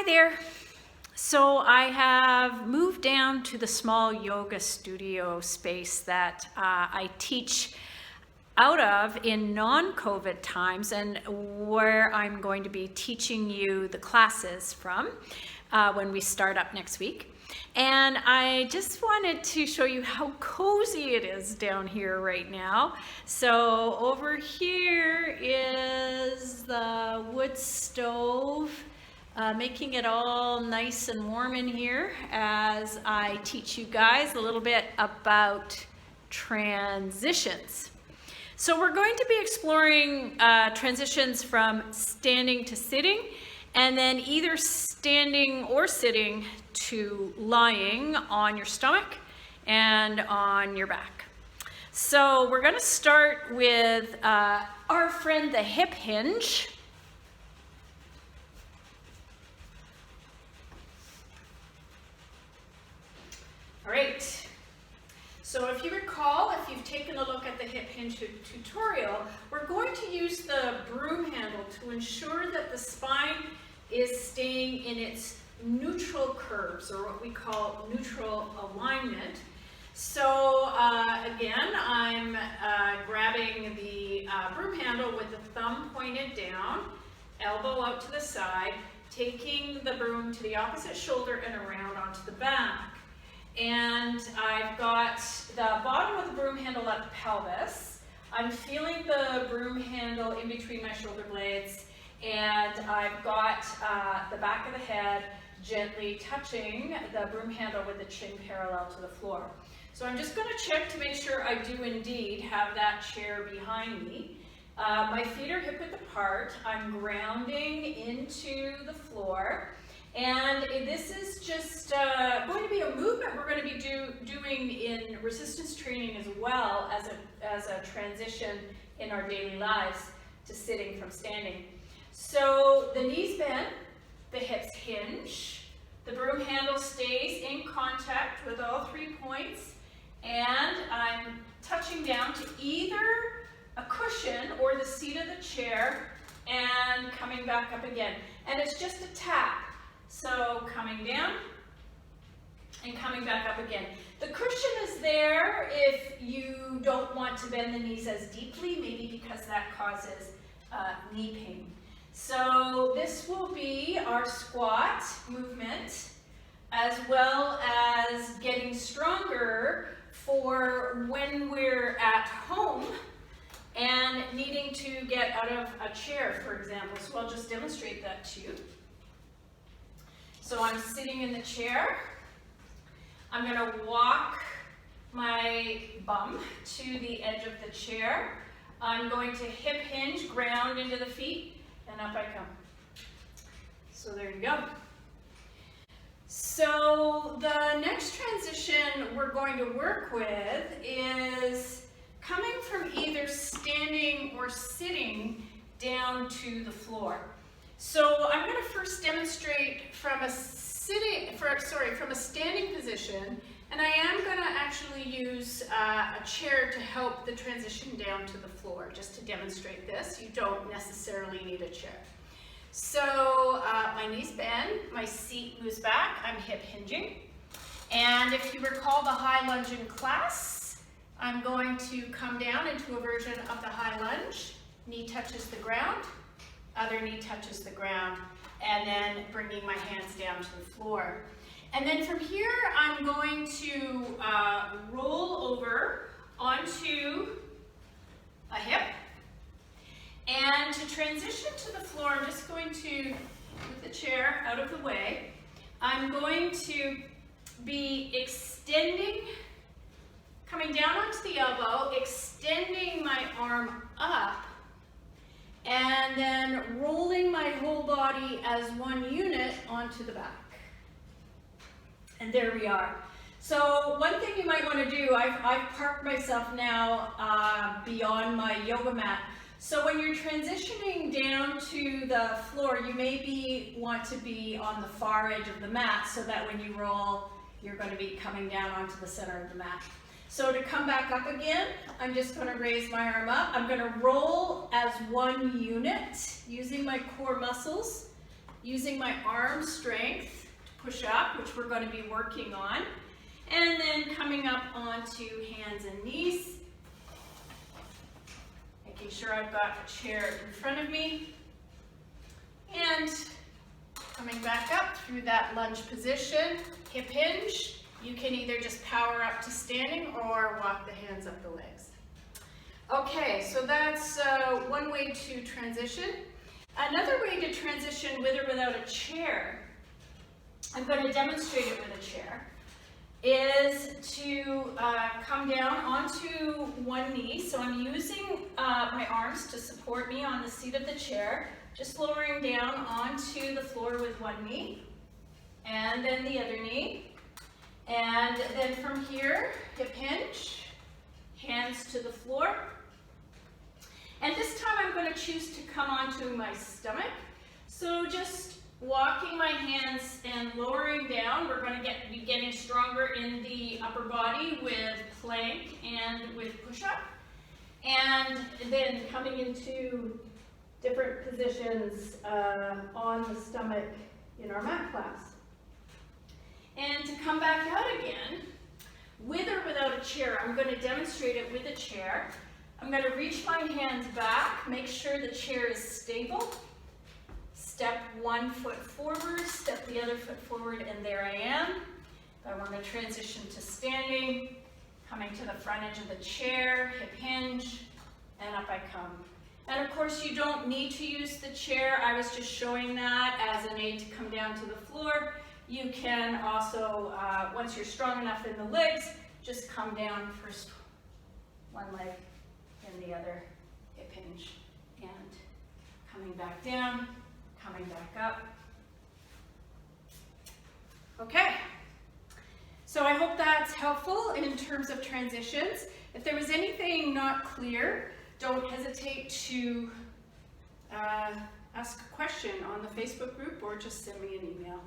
Hi there. So I have moved down to the small yoga studio space that I teach out of in non-COVID times, and where I'm going to be teaching you the classes from when we start up next week. And I just wanted to show you how cozy it is down here right now. So over here is the wood stove, making it all nice and warm in here as I teach you guys a little bit about transitions. So we're going to be exploring transitions from standing to sitting, and then either standing or sitting to lying on your stomach and on your back. So we're going to start with our friend the hip hinge. All right, so if you recall, if you've taken a look at the hip hinge tutorial, we're going to use the broom handle to ensure that the spine is staying in its neutral curves, or what we call neutral alignment. So again, I'm grabbing the broom handle with the thumb pointed down, elbow out to the side, taking the broom to the opposite shoulder and around onto the back. And I've got the bottom of the broom handle at the pelvis. I'm feeling the broom handle in between my shoulder blades, and I've got the back of the head gently touching the broom handle with the chin parallel to the floor. So I'm just going to check to make sure I do indeed have that chair behind me. My feet are hip width apart. I'm grounding into the floor. And this is just going to be a movement we're going to be doing in resistance training as well as a transition in our daily lives to sitting from standing. So the knees bend, the hips hinge, the broom handle stays in contact with all 3 points, and I'm touching down to either a cushion or the seat of the chair and coming back up again. And it's just a tap. So coming down and coming back up again. The cushion is there if you don't want to bend the knees as deeply, maybe because that causes knee pain. So this will be our squat movement, as well as getting stronger for when we're at home and needing to get out of a chair, for example. So I'll just demonstrate that to you. So I'm sitting in the chair. I'm going to walk my bum to the edge of the chair. I'm going to hip hinge, ground into the feet, and up I come. So there you go. So the next transition we're going to work with is coming from either standing or sitting down to the floor. So I'm going to first demonstrate from a standing position, and I am going to actually use a chair to help the transition down to the floor, just to demonstrate this. You don't necessarily need a chair. So my knees bend, my seat moves back, I'm hip hinging. And if you recall the high lunge in class, I'm going to come down into a version of the high lunge. Knee touches the ground. Other knee touches the ground, and then bringing my hands down to the floor. And then from here, I'm going to roll over onto a hip. And to transition to the floor, I'm just going to move the chair out of the way. I'm going to be extending, coming down onto the elbow, extending my arm up, and then rolling my whole body as one unit onto the back. And there we are. So one thing you might want to do, I've parked myself now beyond my yoga mat. So when you're transitioning down to the floor, you maybe want to be on the far edge of the mat so that when you roll, you're going to be coming down onto the center of the mat. So to come back up again, I'm just going to raise my arm up. I'm going to roll as one unit using my core muscles using my arm strength to push up, which we're going to be working on. And then coming up onto hands and knees. Making sure I've got a chair in front of me. And coming back up through that lunge position, hip hinge. You can either just power up to standing or walk the hands up the legs. Okay, so that's one way to transition. Another way to transition with or without a chair, I'm going to demonstrate it with a chair, is to come down onto one knee. So I'm using my arms to support me on the seat of the chair, just lowering down onto the floor with one knee, and then the other knee. And then from here, hip hinge, hands to the floor. And this time I'm going to choose to come onto my stomach. So just walking my hands and lowering down. We're going to be getting stronger in the upper body with plank and with push-up. And then coming into different positions on the stomach in our mat class. And to come back out again, with or without a chair, I'm going to demonstrate it with a chair. I'm going to reach my hands back, make sure the chair is stable. Step one foot forward, step the other foot forward, and there I am. I want to transition to standing, coming to the front edge of the chair, hip hinge, and up I come. And of course you don't need to use the chair. I was just showing that as an aid to come down to the floor. You can also, once you're strong enough in the legs, just come down first one leg and the other, hip hinge, and coming back down, coming back up. Okay, so I hope that's helpful in terms of transitions. If there was anything not clear, don't hesitate to ask a question on the Facebook group or just send me an email.